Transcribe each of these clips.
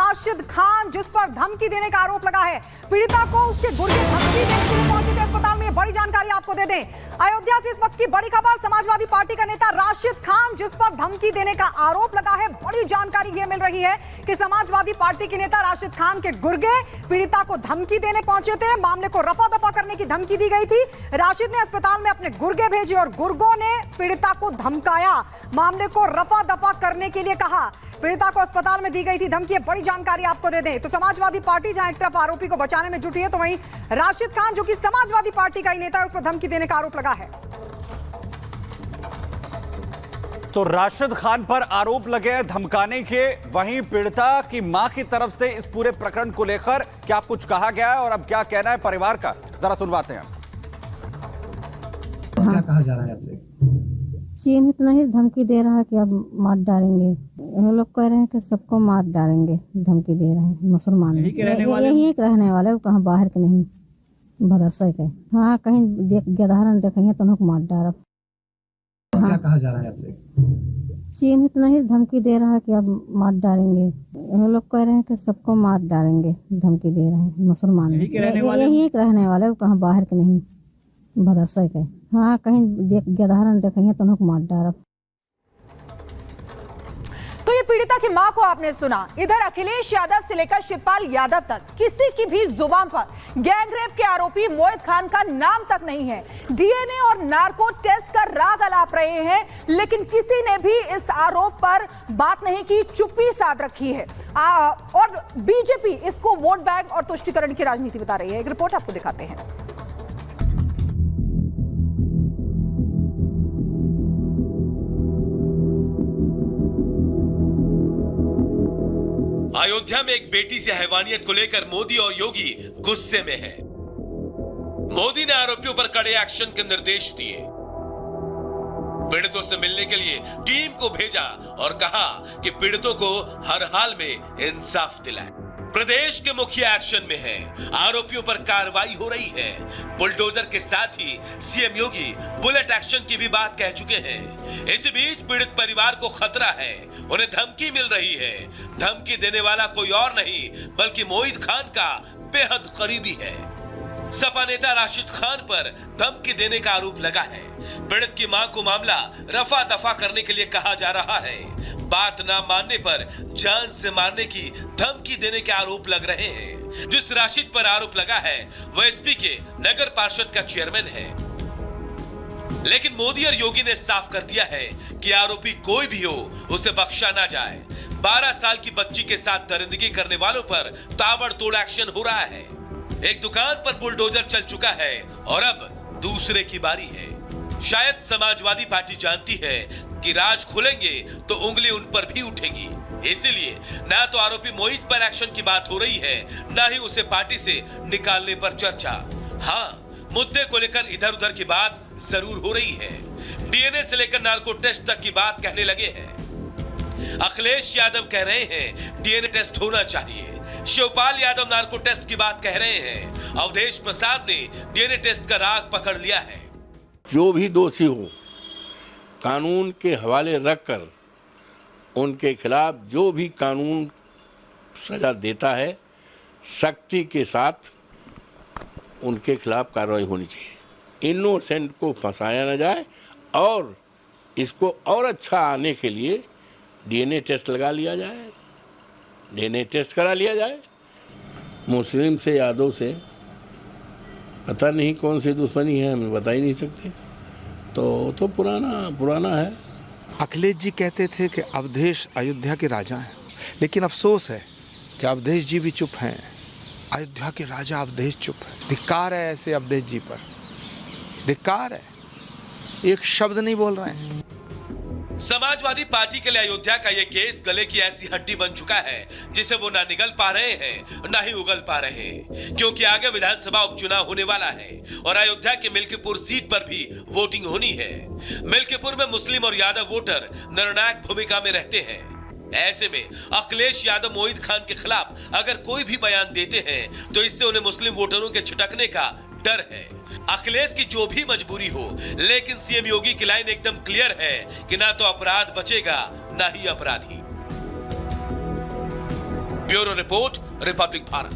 राशिद खान, जिस पर धमकी देने का आरोप लगा है। पीड़िता को उसके गुर्गे धमकी देने के लिए पहुंचे थे अस्पताल में। बड़ी जानकारी आपको दे दें, अयोध्या से इस वक्त की बड़ी खबर। समाजवादी पार्टी का नेता राशिद खान, जिस पर धमकी देने का आरोप लगा है। बड़ी जानकारी यह मिल रही है कि समाजवादी पार्टी के नेता राशिद खान के गुर्गे पीड़िता को धमकी देने पहुंचे थे। मामले को रफा दफा करने की धमकी दी गई थी। राशिद ने अस्पताल में अपने गुर्गे भेजे और गुर्गों ने पीड़िता को धमकाया, मामले को रफा दफा करने के लिए कहा। पीड़िता को अस्पताल में दी गई थी धमकी। बड़ी जानकारी आपको दे दें तो समाजवादी पार्टी जहां एक तरफ आरोपी को बचाने में जुटी है, तो वहीं राशिद खान, जो कि समाजवादी पार्टी का ही नेता है, उस पर धमकी देने का आरोप लगा है। तो राशिद खान पर आरोप लगे हैं धमकाने के, वहीं पीड़िता की मां की तरफ से इस पूरे प्रकरण को लेकर क्या कुछ कहा गया है और अब क्या कहना है परिवार का, जरा सुनवाते हैं। क्या कहा जा रहा है आपसे? चीन इतना ही धमकी दे रहा है कि अब मार डालेंगे। ये लोग कह रहे हैं कि सबको मार डालेंगे, धमकी दे रहे हैं। मुसलमान यही रहने वाले, वो कहाँ बाहर के नहीं, भदरसा के। हाँ, कहीं गदारन देखेंगे तो उनको मार डाल। क्या कहा जा रहा है आपसे? चीन इतना ही धमकी दे रहा है कि अब मार डालेंगे। ये लोग कह रहे हैं कि सबको मार डालेंगे, धमकी दे रहे हैं। मुसलमान यही रहने वाले, वो कहाँ बाहर के नहीं, भदरसा के। हाँ, कहीं गदारन देखेंगे तो उनको मार डाल। तो ये पीड़िता की मां को आपने सुना। इधर अखिलेश यादव से लेकर शिवपाल यादव तक किसी की भी जुबान पर गैंगरेप के आरोपी मोहित खान का नाम तक नहीं है। डीएनए और नार्को टेस्ट का राग अलाप रहे हैं, लेकिन किसी ने भी इस आरोप पर बात नहीं की, चुप्पी साध रखी है। और बीजेपी इसको वोट बैंक और तुष्टीकरण की राजनीति बता रही है। एक रिपोर्ट आपको दिखाते हैं। अयोध्या में एक बेटी से हैवानियत को लेकर मोदी और योगी गुस्से में हैं। मोदी ने आरोपियों पर कड़े एक्शन के निर्देश दिए, पीड़ितों से मिलने के लिए टीम को भेजा और कहा कि पीड़ितों को हर हाल में इंसाफ दिलाएं। प्रदेश के मुखिया एक्शन में हैं, आरोपियों पर कार्रवाई हो रही है। बुलडोजर के साथ ही सीएम योगी बुलेट एक्शन की भी बात कह चुके हैं। इसी बीच पीड़ित परिवार को खतरा है, उन्हें धमकी मिल रही है। धमकी देने वाला कोई और नहीं बल्कि मोहित खान का बेहद करीबी है। सपा नेता राशिद खान पर धमकी देने का आरोप लगा है। पीड़ित की मां को मामला रफा दफा करने के लिए कहा जा रहा है। बात ना मानने पर जान से मारने की धमकी देने के आरोप लग रहे हैं। जिस राशिद पर आरोप लगा है वह एसपी के नगर पार्षद का चेयरमैन है, लेकिन मोदी और योगी ने साफ कर दिया है कि आरोपी कोई भी हो उसे बख्शा ना जाए। 12 साल की बच्ची के साथ दरिंदगी करने वालों पर ताबड़तोड़ एक्शन हो रहा है। एक दुकान पर बुलडोजर चल चुका है और अब दूसरे की बारी है। शायद समाजवादी पार्टी जानती है कि राज खुलेंगे तो उंगली उन पर भी उठेगी, इसीलिए ना तो आरोपी मोहित पर एक्शन की बात हो रही है, ना ही उसे पार्टी से निकालने पर चर्चा। हाँ, मुद्दे को लेकर इधर उधर की बात जरूर हो रही है। डीएनए से लेकर नार्को टेस्ट तक की बात कहने लगे हैं। अखिलेश यादव कह रहे हैं डीएनए टेस्ट होना चाहिए। शिवपाल यादव नार्को टेस्ट की बात कह रहे हैं। अवधेश प्रसाद ने डीएनए टेस्ट का राग पकड़ लिया है। जो भी दोषी हो, कानून के हवाले रखकर उनके खिलाफ जो भी कानून सजा देता है, सख्ती के साथ उनके खिलाफ कार्रवाई होनी चाहिए। इनोसेंट को फंसाया न जाए और इसको और अच्छा आने के लिए डीएनए टेस्ट लगा लिया जाए, डीएनए टेस्ट करा लिया जाए। मुस्लिम से, यादव से पता नहीं कौन सी दुश्मनी है, हमें बता ही नहीं सकते। तो पुराना है। अखिलेश जी कहते थे कि अवधेश अयोध्या के राजा हैं, लेकिन अफसोस है कि अवधेश जी भी चुप हैं। अयोध्या के राजा अवधेश चुप है। धिक्कार है ऐसे अवधेश जी पर, धिक्कार है। एक शब्द नहीं बोल रहे हैं। समाजवादी पार्टी के लिए अयोध्या का यह केस गले की ऐसी हड्डी बन चुका है जिसे वो ना निगल पा रहे हैं ना ही उगल पा रहे हैं, क्योंकि आगे विधानसभा उपचुनाव होने वाला है और अयोध्या के मिल्कीपुर सीट पर भी वोटिंग होनी है। मिल्कीपुर में मुस्लिम और यादव वोटर निर्णायक भूमिका में रहते हैं। ऐसे में अखिलेश यादव मोहित खान के खिलाफ अगर कोई भी बयान देते हैं तो इससे उन्हें मुस्लिम वोटरों के छिटकने का डर है। अखिलेश की जो भी मजबूरी हो, लेकिन सीएम योगी की लाइन एकदम क्लियर है कि ना तो अपराध बचेगा ना ही अपराधी। Bureau report, Republic Bharat.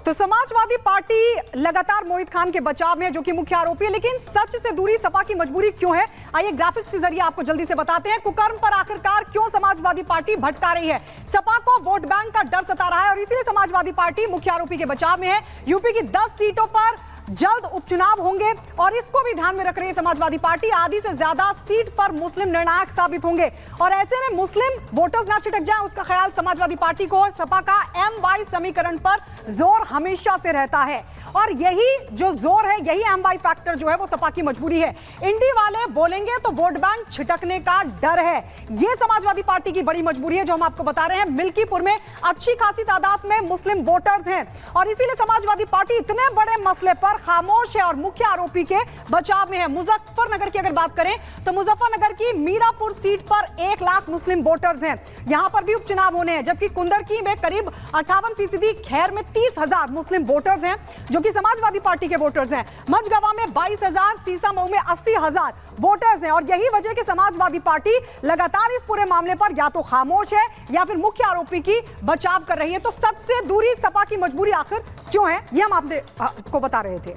तो समाजवादी पार्टी लगातार मोहित खान के बचाव में है, जो कि मुख्य आरोपी है, लेकिन सच से दूरी सपा की मजबूरी क्यों है? आइए ग्राफिक्स के जरिए आपको जल्दी से बताते हैं। कुकर्म पर आखिरकार क्यों समाजवादी पार्टी भटका रही है? सपा को वोट बैंक का डर सता रहा है और इसीलिए समाजवादी पार्टी मुख्य आरोपी के बचाव में है। यूपी की 10 सीटों पर जल्द उपचुनाव होंगे और इसको भी ध्यान में रख रही है समाजवादी पार्टी। आधी से ज्यादा सीट पर मुस्लिम निर्णायक साबित होंगे और ऐसे में मुस्लिम वोटर्स ना छिटक जाएं, उसका ख्याल समाजवादी पार्टी को सपा का MY समीकरण पर जोर हमेशा से रहता है और यही जो जोर है, यही MY फैक्टर जो है वो सपा की मजबूरी है। इंडी वाले बोलेंगे तो वोट बैंक छिटकने का डर है। यह समाजवादी पार्टी की बड़ी मजबूरी है जो हम आपको बता रहे हैं। मिल्कीपुर में अच्छी खासी तादाद में मुस्लिम वोटर्स हैं और इसीलिए समाजवादी पार्टी इतने बड़े मसले पर खामोश है और मुख्य आरोपी के बचाव में है। मुजफ्फरनगर की अगर बात करें तो मुजफ्फरनगर की मीरापुर सीट पर 1 लाख मुस्लिम वोटर्स हैं, यहां पर भी उपचुनाव होने हैं। जबकि कुंदरकी में करीब 58%, खैर में 30,000 मुस्लिम वोटर्स हैं जो कि समाजवादी पार्टी के वोटर्स हैं। मझगवा में 22,000, सीसामऊ में 80,000 वोटर्स हैं और यही वजह कि समाजवादी पार्टी लगातार इस पूरे मामले पर या तो खामोश है या फिर मुख्य आरोपी की बचाव कर रही है। तो सच से दूरी सपा की मजबूरी आखिर क्यों है, ये हम आपको बता रहे थे।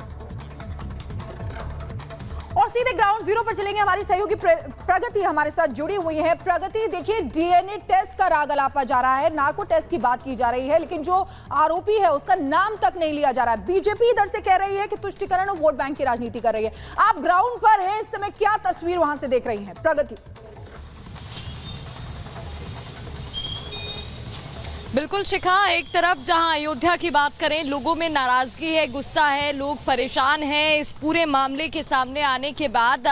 और सीधे ग्राउंड जीरो पर चलेंगे। हमारी सहयोगी प्रगति हमारे साथ जुड़ी हुई है। प्रगति, देखिए DNA टेस्ट का राग अलापा जा रहा है, नार्को टेस्ट की बात की जा रही है, लेकिन जो आरोपी है उसका नाम तक नहीं लिया जा रहा है। बीजेपी इधर से कह रही है कि तुष्टीकरण और वोट बैंक की राजनीति कर रही है। आप ग्राउंड पर हैं इस समय, क्या तस्वीर वहां से देख रही हैं प्रगति? बिल्कुल शिखा, एक तरफ जहां अयोध्या की बात करें, लोगों में नाराजगी है, गुस्सा है, लोग परेशान हैं इस पूरे मामले के सामने आने के बाद।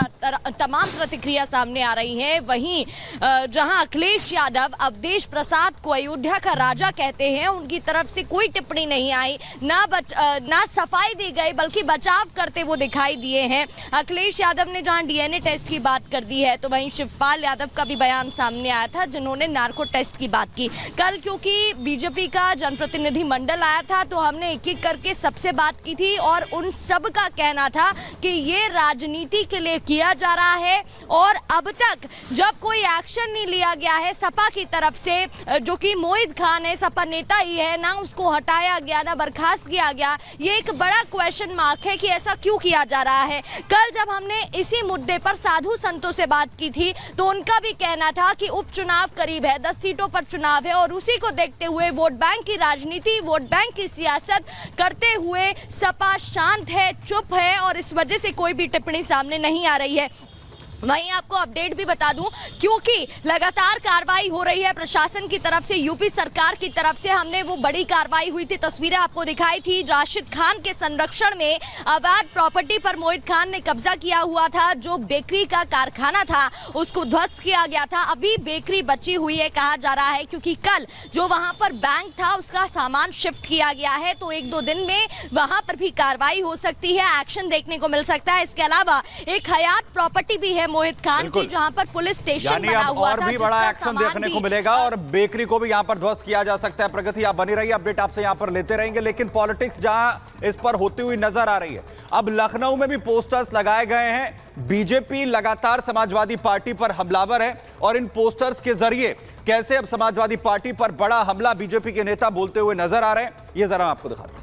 तमाम प्रतिक्रिया सामने आ रही है। वहीं जहां अखिलेश यादव अवधेश प्रसाद को अयोध्या का राजा कहते हैं, उनकी तरफ से कोई टिप्पणी नहीं आई, ना सफाई दी गई बल्कि बचाव करते वो दिखाई दिए हैं। अखिलेश यादव ने जहां DNA टेस्ट की बात कर दी है, तो वहीं शिवपाल यादव का भी बयान सामने आया था जिन्होंने नार्को टेस्ट की बात की। कल क्योंकि बीजेपी का जनप्रतिनिधि मंडल आया था तो हमने एक एक करके सबसे बात की थी और उन सब का कहना था कि ये राजनीति के लिए किया जा रहा है और अब तक जब कोई एक्शन नहीं लिया गया है सपा की तरफ से, जो कि मोहित खान है, सपा नेता ही है, ना उसको हटाया गया ना बर्खास्त किया गया। ये एक बड़ा क्वेश्चन मार्क है कि ऐसा क्यों किया जा रहा है। कल जब हमने इसी मुद्दे पर साधु संतों से बात की थी तो उनका भी कहना था कि उपचुनाव करीब है, 10 सीटों पर चुनाव है और उसी को देखते हुए वोट बैंक की राजनीति, वोट बैंक की सियासत करते हुए सपा शांत है, चुप है और इस वजह से कोई भी टिप्पणी सामने नहीं आ रही है। वहीं आपको अपडेट भी बता दूं, क्योंकि लगातार कार्रवाई हो रही है प्रशासन की तरफ से, यूपी सरकार की तरफ से। हमने वो बड़ी कार्रवाई हुई थी, तस्वीरें आपको दिखाई थी। राशिद खान के संरक्षण में अवैध प्रॉपर्टी पर मोहित खान ने कब्जा किया हुआ था। जो बेकरी का कारखाना था उसको ध्वस्त किया गया था। अभी बेकरी बची हुई है कहा जा रहा है, क्योंकि कल जो वहां पर बैंक था उसका सामान शिफ्ट किया गया है, तो 1-2 दिन में वहां पर भी कार्रवाई हो सकती है, एक्शन देखने को मिल सकता है। इसके अलावा एक हयात प्रॉपर्टी भी है मोहित खान की, जहां पर पुलिस स्टेशन बना हुआ था, और भी बड़ा एक्शन देखने को मिलेगा और बेकरी को भी यहां पर ध्वस्त किया जा सकता है। प्रगति, आप बनी रहिए, अपडेट आपसे यहां पर लेते रहेंगे। लेकिन पॉलिटिक्स जहां इस पर होती हुई नजर आ रही है, अब लखनऊ में भी पोस्टर्स लगाए गए हैं। बीजेपी लगातार समाजवादी पार्टी पर हमलावर है और इन पोस्टर्स के जरिए कैसे अब समाजवादी पार्टी पर बड़ा हमला बीजेपी के नेता बोलते हुए नजर आ रहे हैं, ये जरा आपको दिखाते हैं।